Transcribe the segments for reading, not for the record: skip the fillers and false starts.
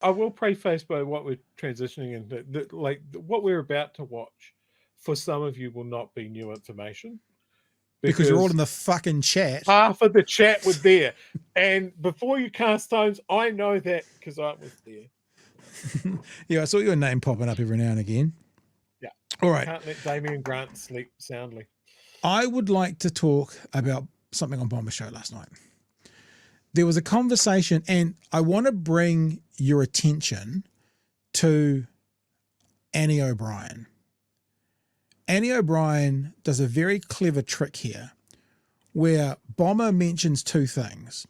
I will preface by what we're transitioning into, what we're about to watch. For some of you, will not be new information because you're all in the fucking chat. Half of the chat was there, and before you cast stones, I know that because I was there. Yeah, I saw your name popping up every now and again. Yeah. All right. Can't let Damian Grant sleep soundly. I would like to talk about something on Bomber Show last night. There was a conversation, and I want to bring your attention to Annie O'Brien. Annie O'Brien does a very clever trick here where Bomber mentions two things.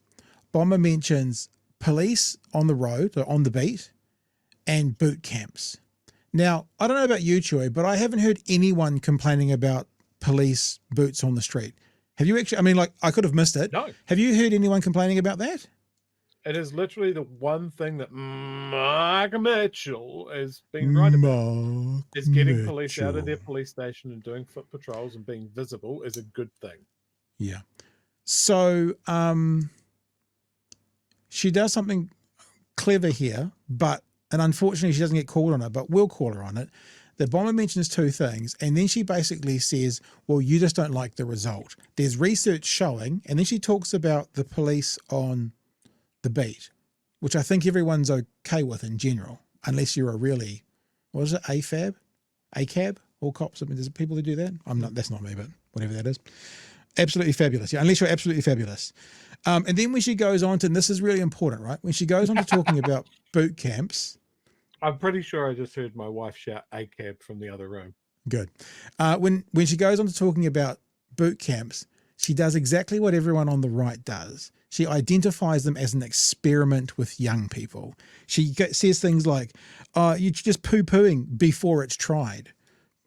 Bomber mentions police on the road, or on the beat, and boot camps. Now, I don't know about you, Chewy, but I haven't heard anyone complaining about police boots on the street. Have you actually? I mean, like, I could have missed it. No. Have you heard anyone complaining about that? It is literally the one thing that Mark Mitchell has been right about. Is getting police out of their police station and doing foot patrols and being visible is a good thing. Yeah. So she does something clever here, and unfortunately she doesn't get called on it, but we'll call her on it. The Bomber mentions two things, and then she basically says, well, you just don't like the result. There's research showing, and then she talks about the police on the beat, which I think everyone's okay with in general, unless you're a really, what is it, ACAB? All cops, I mean, there's people who do that. That's not me, but whatever that is. Absolutely fabulous. Yeah, unless you're absolutely fabulous. And then when she goes on to, and this is really important, right? When she goes on to talking about boot camps. I'm pretty sure I just heard my wife shout ACAB from the other room. Good. When she goes on to talking about boot camps, she does exactly what everyone on the right does. She identifies them as an experiment with young people. She says things like, you're just poo-pooing before it's tried.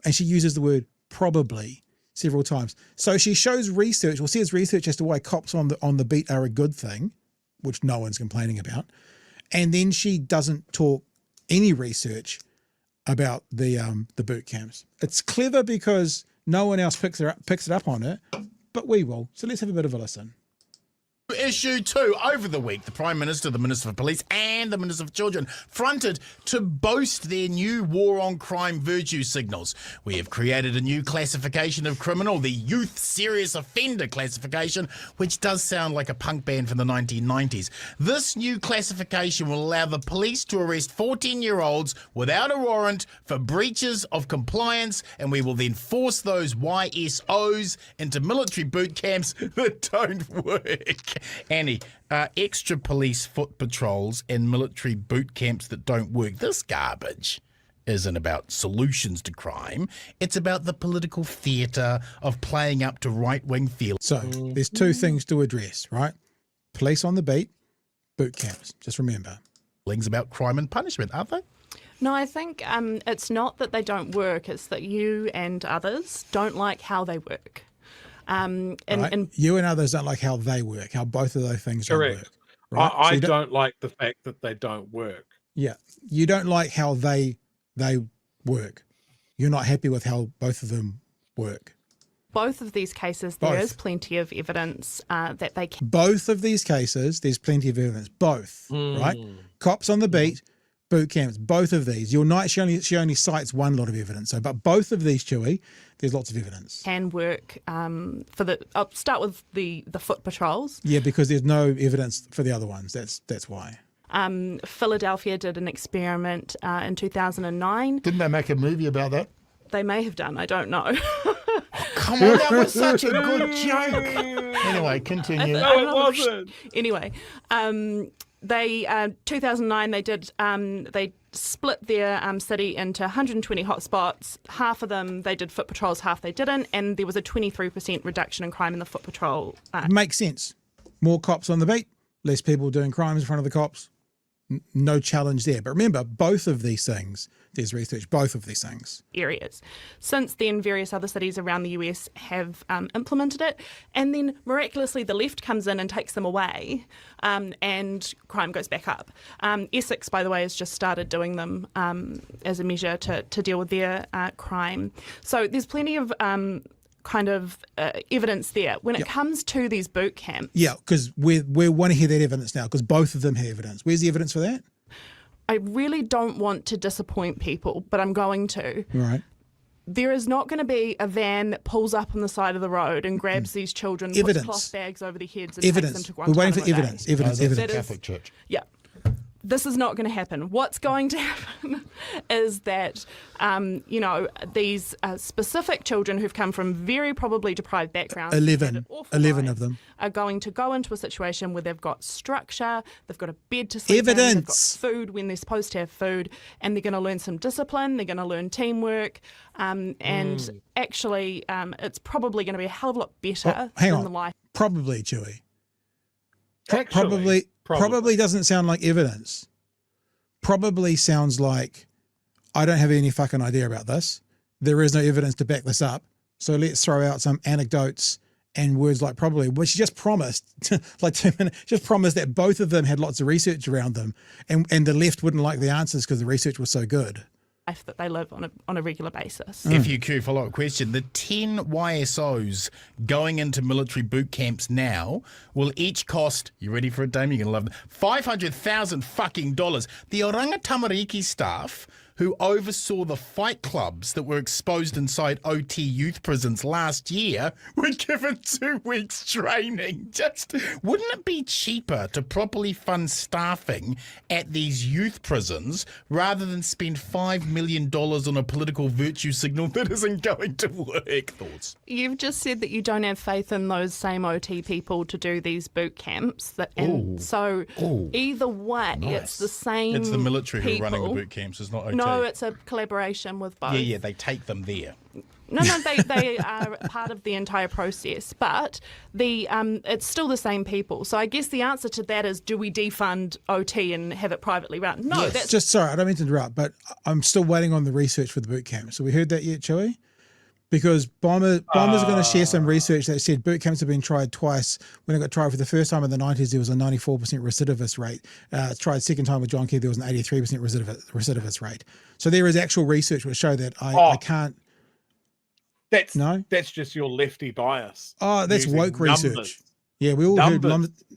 And she uses the word probably several times. So she shows research, or says research as to why cops on the beat are a good thing, which no one's complaining about. And then she doesn't talk any research about the boot camps. It's clever because no one else picks it up on it, but we will. So let's have a bit of a listen. Issue 2. Over the week, the Prime Minister, the Minister for Police and the Minister for Children fronted to boast their new war on crime virtue signals. We have created a new classification of criminal, the Youth Serious Offender classification, which does sound like a punk band from the 1990s. This new classification will allow the police to arrest 14-year-olds without a warrant for breaches of compliance, and we will then force those YSOs into military boot camps that don't work. Annie, extra police foot patrols and military boot camps that don't work. This garbage isn't about solutions to crime. It's about the political theatre of playing up to right-wing feelings. So there's two things to address, right? Police on the beat, boot camps. Just remember. Things about crime and punishment, aren't they? No, I think it's not that they don't work. It's that you and others don't like how they work. And you and others don't like how they work, how both of those things don't work. Right? I don't like the fact that they don't work. Yeah. You don't like how they work. You're not happy with how both of them work. Both of these cases, there is plenty of evidence that they can. Both of these cases, there's plenty of evidence. Both, right? Cops on the beat, boot camps, both of these. You're not, she only cites one lot of evidence. So, but both of these, Chewy, there's lots of evidence. Can work I'll start with the foot patrols. Yeah, because there's no evidence for the other ones. That's why. Philadelphia did an experiment in 2009. Didn't they make a movie about that? They may have done, I don't know. Come on, that was such a good joke. Anyway, continue. No, it wasn't. Anyway, they 2009 they did they split their city into 120 hotspots. Half of them they did foot patrols, half they didn't, and there was a 23% reduction in crime in the foot patrol. Makes sense. More cops on the beat, less people doing crimes in front of the cops. No challenge there. But remember, both of these things, there's research, both of these things. Areas. Since then, various other cities around the US have implemented it, and then miraculously the left comes in and takes them away, and crime goes back up. Essex, by the way, has just started doing them as a measure to deal with their crime. So there's plenty of evidence there. When it comes to these boot camps. Yeah, because we want to hear that evidence now, because both of them have evidence. Where's the evidence for that? I really don't want to disappoint people, but I'm going to. Right. There is not going to be a van that pulls up on the side of the road and grabs these children, puts cloth bags over their heads and takes them to Guantanamo We're waiting for Bay. evidence. Evidence. That's Evidence. the Catholic Church. Yeah. This is not going to happen. What's going to happen is that, these specific children who've come from very probably deprived backgrounds, 11 of them, are going to go into a situation where they've got structure, they've got a bed to sleep in, they've got food when they're supposed to have food, and they're going to learn some discipline, they're going to learn teamwork, and actually it's probably going to be a hell of a lot better than the life. Probably, Chewy. Actually, Probably doesn't sound like evidence. Probably sounds like, I don't have any fucking idea about this. There is no evidence to back this up. So let's throw out some anecdotes and words like probably, which she just promised, like 2 minutes, just promised that both of them had lots of research around them and the left wouldn't like the answers because the research was so good. Life that they live on a regular basis. FUQ follow-up question. The 10 YSOs going into military boot camps now will each cost, you ready for it, Damian? You're going to love it, $500,000 fucking dollars. The Oranga Tamariki staff who oversaw the fight clubs that were exposed inside OT youth prisons last year were given 2 weeks training. Just wouldn't it be cheaper to properly fund staffing at these youth prisons rather than spend $5 million on a political virtue signal that isn't going to work? Thoughts? You've just said that you don't have faith in those same OT people to do these boot camps. Either way, it's the same. It's the military people. who are running the boot camps. It's not OT. No, it's a collaboration with both. Yeah, they take them there. No, they are part of the entire process, but it's still the same people. So I guess the answer to that is, do we defund OT and have it privately run? No, yes. Just sorry, I don't mean to interrupt, but I'm still waiting on the research for the boot camp. So we heard that yet, Chewy? Because Bomber's going to share some research that said boot camps have been tried twice. When it got tried for the first time in the 90s, there was a 94% recidivist rate. Tried second time with John Key, there was an 83% recidivist rate. So there is actual research which show that I can't. That's just your lefty bias. Oh, that's woke research. Numbers. Yeah, we all heard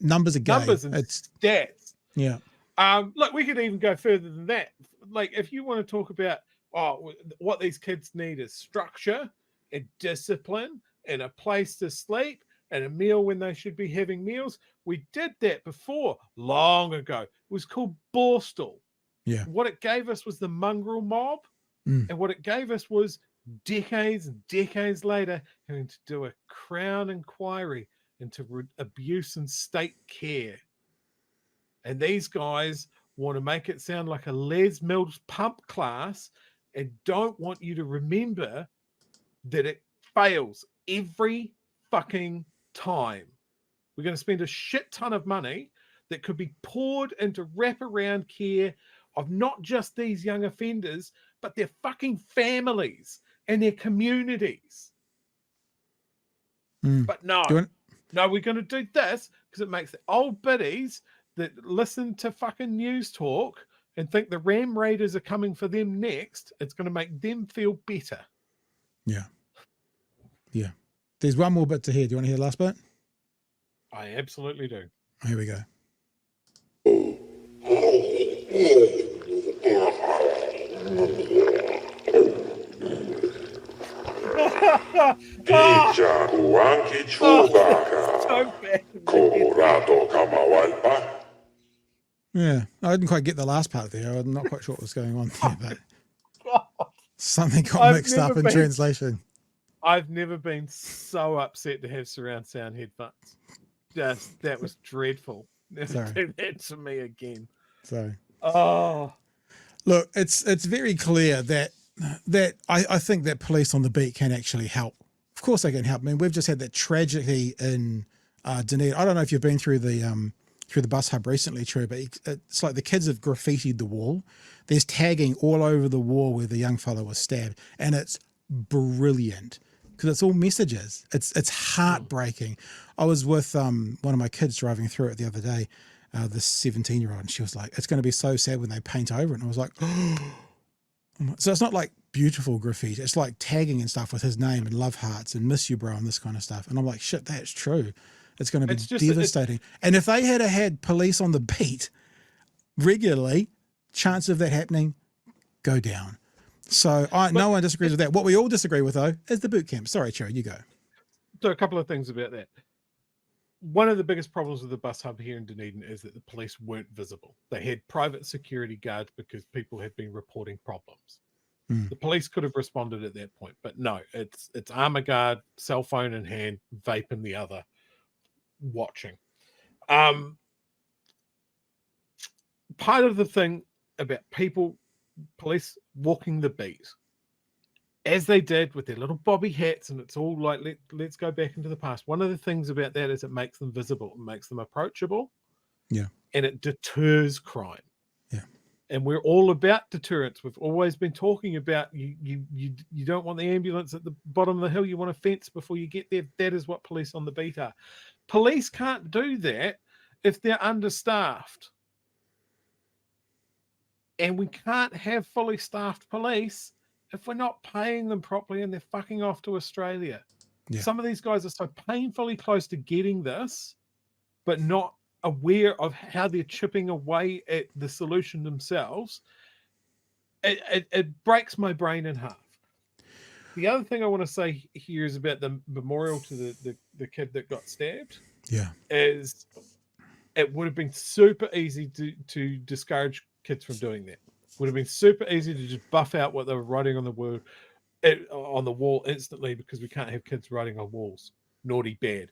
numbers are gay. Numbers and stats. Yeah. Look, we could even go further than that. Like, if you want to talk about what these kids need is structure and discipline and a place to sleep and a meal when they should be having meals. We did that before, long ago. It was called Borstal. Yeah. What it gave us was the mongrel mob. And what it gave us was decades and decades later having to do a Crown inquiry into abuse and state care. And these guys want to make it sound like a Les Mills pump class and don't want you to remember that it fails every fucking time. We're going to spend a shit ton of money that could be poured into wraparound care of not just these young offenders, but their fucking families and their communities. But no, we're going to do this because it makes the old biddies that listen to fucking news talk and think the Ram Raiders are coming for them next. It's going to make them feel better. Yeah. Yeah. There's one more bit to hear. Do you want to hear the last bit? I absolutely do. Here we go. Yeah, I didn't quite get the last part there. I'm not quite sure what was going on there, but something got mixed up in translation. I've never been so upset to have surround sound headphones. That was dreadful. Never do that to me again. So, look, it's very clear that I think that police on the beat can actually help. Of course, they can help. I mean, we've just had that tragedy in Dunedin. I don't know if you've been through the bus hub recently, True, but it's like the kids have graffitied the wall. There's tagging all over the wall where the young fellow was stabbed, and it's brilliant because it's all messages. It's heartbreaking. I was with one of my kids driving through it the other day, this 17-year-old, and she was like, "It's going to be so sad when they paint over it." And I was like, "Oh." So it's not like beautiful graffiti. It's like tagging and stuff with his name and love hearts and miss you, bro, and this kind of stuff. And I'm like, shit, that's true. It's going to be devastating. And if they had police on the beat regularly chance of that happening go down. So no one disagrees with that. What we all disagree with, though, is the boot camp. Sorry, Cherry, you go. So a couple of things about that. One of the biggest problems with the bus hub here in Dunedin is that the police weren't visible. They had private security guards because people had been reporting problems. The police could have responded at that point, but no, it's armor guard, cell phone in hand, vape in the other, watching. Part of the thing about police walking the beat, as they did with their little bobby hats, and it's all like, let's go back into the past. One of the things about that is it makes them visible, it makes them approachable, yeah, and it deters crime. Yeah. And we're all about deterrence. We've always been talking about you don't want the ambulance at the bottom of the hill. You want a fence before you get there. That is what police on the beat are. Police can't do that if they're understaffed. And we can't have fully staffed police if we're not paying them properly and they're fucking off to Australia. Yeah. Some of these guys are so painfully close to getting this, but not aware of how they're chipping away at the solution themselves. It breaks my brain in half. The other thing I want to say here is about the memorial to the kid that got stabbed. Yeah, is it would have been super easy to discourage kids from doing that. Would have been super easy to just buff out what they were writing on the wall instantly, because we can't have kids writing on walls. Naughty, bad.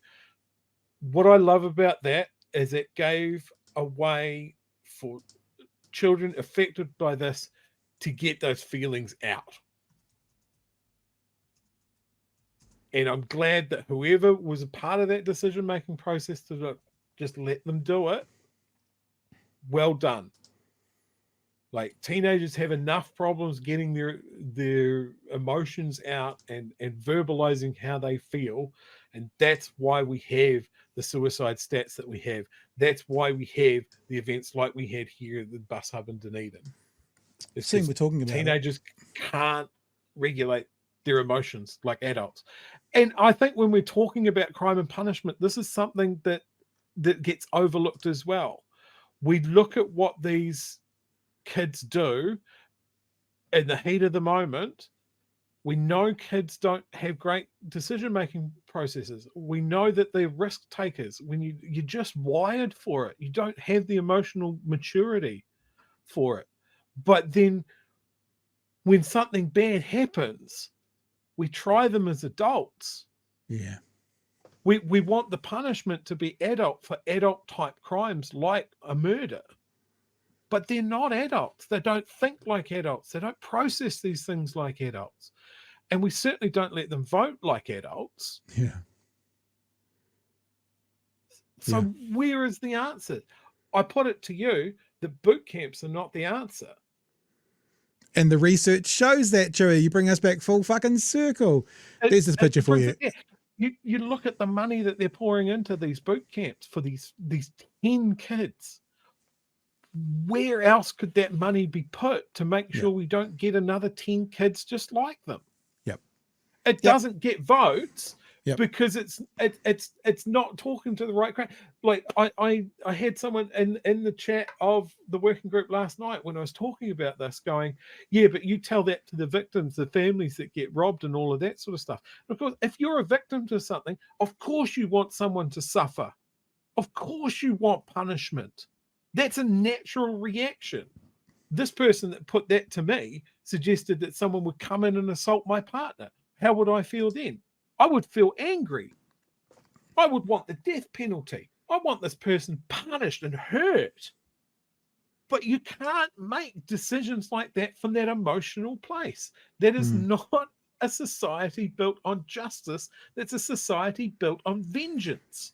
What I love about that is it gave a way for children affected by this to get those feelings out. And I'm glad that whoever was a part of that decision-making process to just let them do it, well done. Like, teenagers have enough problems getting their emotions out and verbalizing how they feel. And that's why we have the suicide stats that we have. That's why we have the events like we had here at the bus hub in Dunedin. It's we're talking about teenagers can't regulate their emotions like adults. And I think when we're talking about crime and punishment, this is something that gets overlooked as well. We look at what these kids do in the heat of the moment. We know kids don't have great decision-making processes. We know that they're risk takers. When you're just wired for it, you don't have the emotional maturity for it. But then when something bad happens, we try them as adults. Yeah. We want the punishment to be adult for adult type crimes like a murder. But they're not adults. They don't think like adults. They don't process these things like adults. And we certainly don't let them vote like adults. Yeah. So where is the answer? I put it to you that boot camps are not the answer. And the research shows that, Joey. You bring us back full fucking circle. There's this picture for you. You look at the money that they're pouring into these boot camps for these 10 kids. Where else could that money be put to make sure we don't get another 10 kids just like them? Yep. It doesn't get votes because it's not talking to the right crowd. Like I had someone in the chat of the working group last night when I was talking about this going, yeah, but you tell that to the victims, the families that get robbed and all of that sort of stuff. And of course, if you're a victim to something, of course you want someone to suffer. Of course you want punishment. That's a natural reaction. This person that put that to me suggested that someone would come in and assault my partner. How would I feel then? I would feel angry. I would want the death penalty. I want this person punished and hurt. But you can't make decisions like that from that emotional place. That is not a society built on justice. That's a society built on vengeance.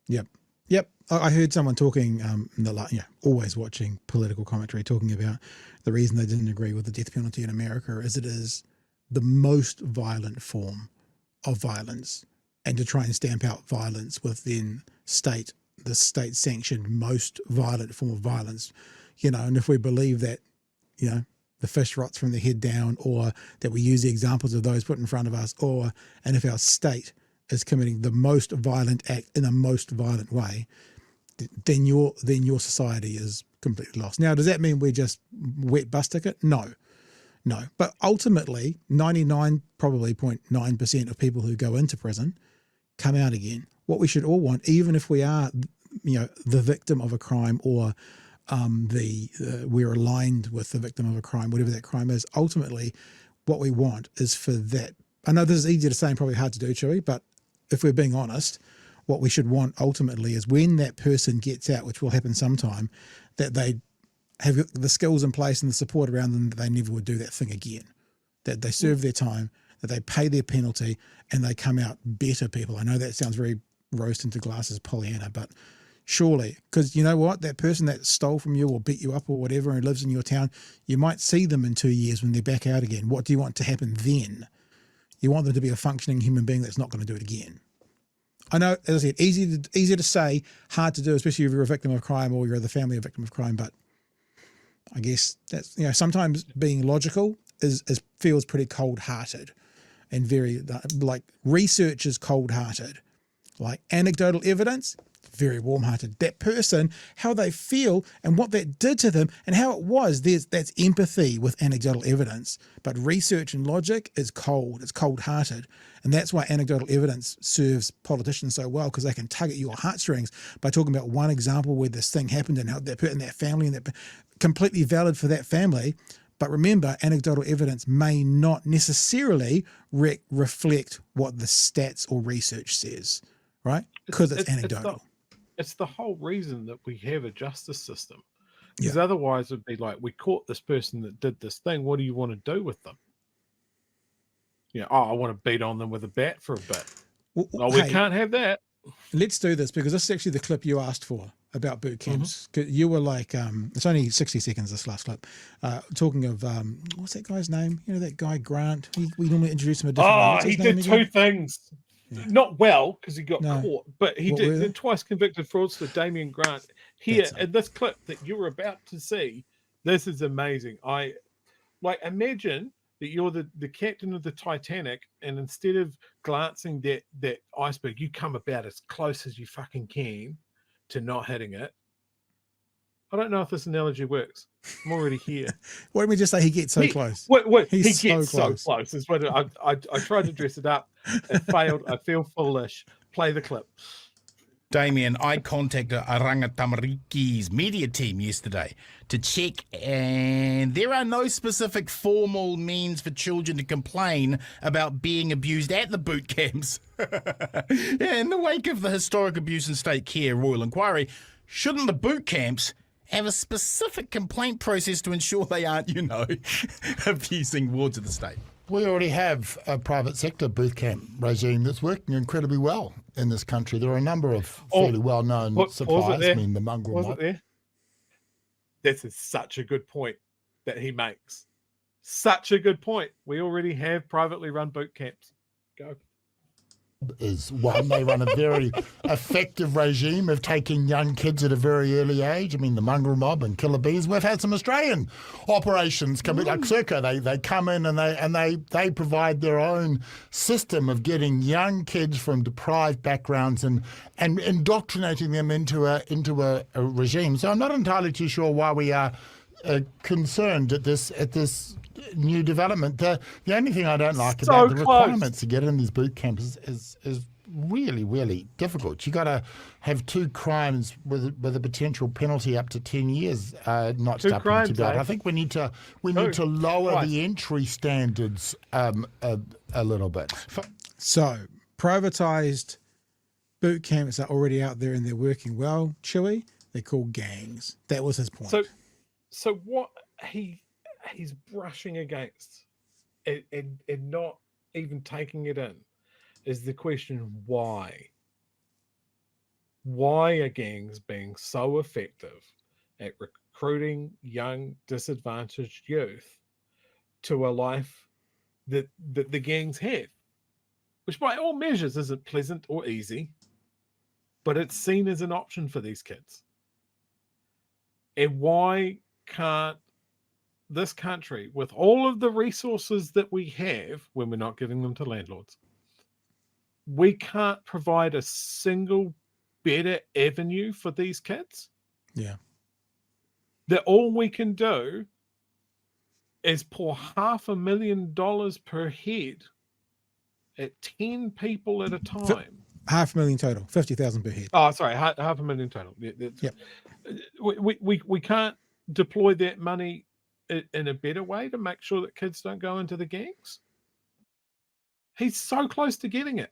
Yep. Yep. I heard someone talking, always watching political commentary, talking about the reason they didn't agree with the death penalty in America is it is the most violent form of violence, and to try and stamp out violence within the state sanctioned most violent form of violence, and if we believe that, the fish rots from the head down, or that we use the examples of those put in front of us, and if our state is committing the most violent act in the most violent way, then your society is completely lost. Now, does that mean we're just wet bus ticket? No. But ultimately, 99.9% of people who go into prison come out again. What we should all want, even if we are, the victim of a crime, or we're aligned with the victim of a crime, whatever that crime is, ultimately what we want is for that. I know this is easy to say and probably hard to do, Chewy, but if we're being honest, what we should want ultimately is when that person gets out, which will happen sometime, that they have the skills in place and the support around them that they never would do that thing again, that they serve their time, that they pay their penalty, and they come out better people. I know that sounds very rose-tinted glasses Pollyanna, but surely, because you know what, that person that stole from you or beat you up or whatever and lives in your town, you might see them in 2 years when they're back out again. What do you want to happen then? You want them to be a functioning human being that's not going to do it again. I know, as I said, easy to say, hard to do, especially if you're a victim of crime or you're the family of a victim of crime. But I guess that's, sometimes being logical feels pretty cold-hearted, and very, like, research is cold-hearted. Like anecdotal evidence, very warm-hearted. That person, how they feel and what that did to them and how it was, that's empathy with anecdotal evidence. But research and logic is cold. It's cold-hearted. And that's why anecdotal evidence serves politicians so well, because they can tug at your heartstrings by talking about one example where this thing happened and how that family, and that completely valid for that family. But remember, anecdotal evidence may not necessarily reflect what the stats or research says, right? Because it's anecdotal. It's the whole reason that we have a justice system. Because otherwise it'd be like, we caught this person that did this thing. What do you want to do with them? I want to beat on them with a bat for a bit. Well, we can't have that. Let's do this, because this is actually the clip you asked for about boot camps. You were like, it's only 60 seconds, this last clip, talking of, what's that guy's name? That guy Grant. We normally introduce him a different way. He did two things. Yeah. Not well, because he got caught, but he did twice convicted fraudster Damian Grant. Here in this clip that you were about to see, this is amazing. Imagine that you're the captain of the Titanic, and instead of glancing that iceberg, you come about as close as you fucking can to not hitting it. I don't know if this analogy works. I'm already here. Why don't we just say he gets so close? He gets so close. Is what I tried to dress it up. It failed. I feel foolish. Play the clip. Damian, I contacted Aranga Tamariki's media team yesterday to check, and there are no specific formal means for children to complain about being abused at the boot camps. In the wake of the historic abuse and state care royal inquiry, shouldn't the boot camps have a specific complaint process to ensure they aren't, abusing wards of the state? We already have a private sector boot camp regime that's working incredibly well in this country. There are a number of fairly well-known suppliers. I mean, the mongrel mob. This is such a good point that he makes. Such a good point. We already have privately run boot camps. Go. Is one. They run a very effective regime of taking young kids at a very early age. I mean, the mongrel mob and killer bees. We've had some Australian operations come in, like Circa. They come in and they provide their own system of getting young kids from deprived backgrounds and indoctrinating them into a regime. So I'm not entirely too sure why we are concerned at this new development. The only thing I don't like about the requirements to get in these boot camps is really, really difficult. You got to have 2 crimes with a potential penalty up to 10 years notched up into that. I think we need to lower the entry standards a little bit. So privatized boot camps are already out there and they're working well. Chewy, they're called gangs. That was his point. So what he's brushing against and not even taking it in is the question, why? Why are gangs being so effective at recruiting young disadvantaged youth to a life that the gangs have, which by all measures isn't pleasant or easy, but it's seen as an option for these kids? And why can't this country, with all of the resources that we have, when we're not giving them to landlords, we can't provide a single better avenue for these kids. Yeah. That all we can do is pour $500,000 per head at 10 people at a time. $500,000 total, 50,000 per head. Oh, sorry, $500,000 total. Yep. We can't deploy that money in a better way to make sure that kids don't go into the gangs. He's so close to getting it.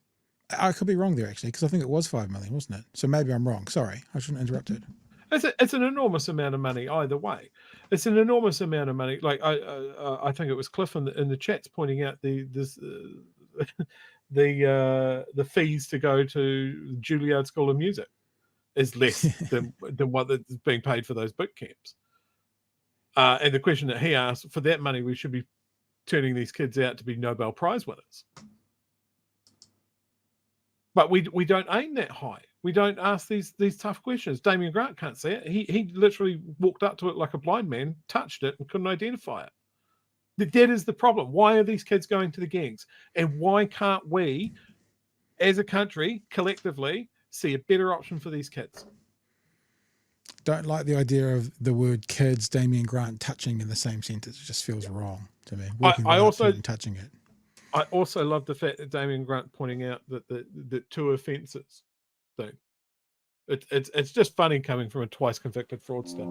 I could be wrong there, actually, because I think it was 5 million, wasn't it? So maybe I'm wrong. Sorry, I shouldn't interrupt it. It's an enormous amount of money either way. It's an enormous amount of money. Like I think it was Cliff in the chats pointing out the fees to go to Juilliard School of Music is less than what is being paid for those boot camps. And the question that he asked, for that money, we should be turning these kids out to be Nobel Prize winners. But we don't aim that high. We don't ask these tough questions. Damian Grant can't see it. He literally walked up to it like a blind man, touched it, and couldn't identify it. That is the problem. Why are these kids going to the gangs? And why can't we, as a country, collectively, see a better option for these kids? Don't like the idea of the word kids, Damian Grant touching in the same sentence. It just feels wrong to me. I also touching it. I also love the fact that Damian Grant pointing out that the 2 offences thing. It's just funny coming from a twice convicted fraudster.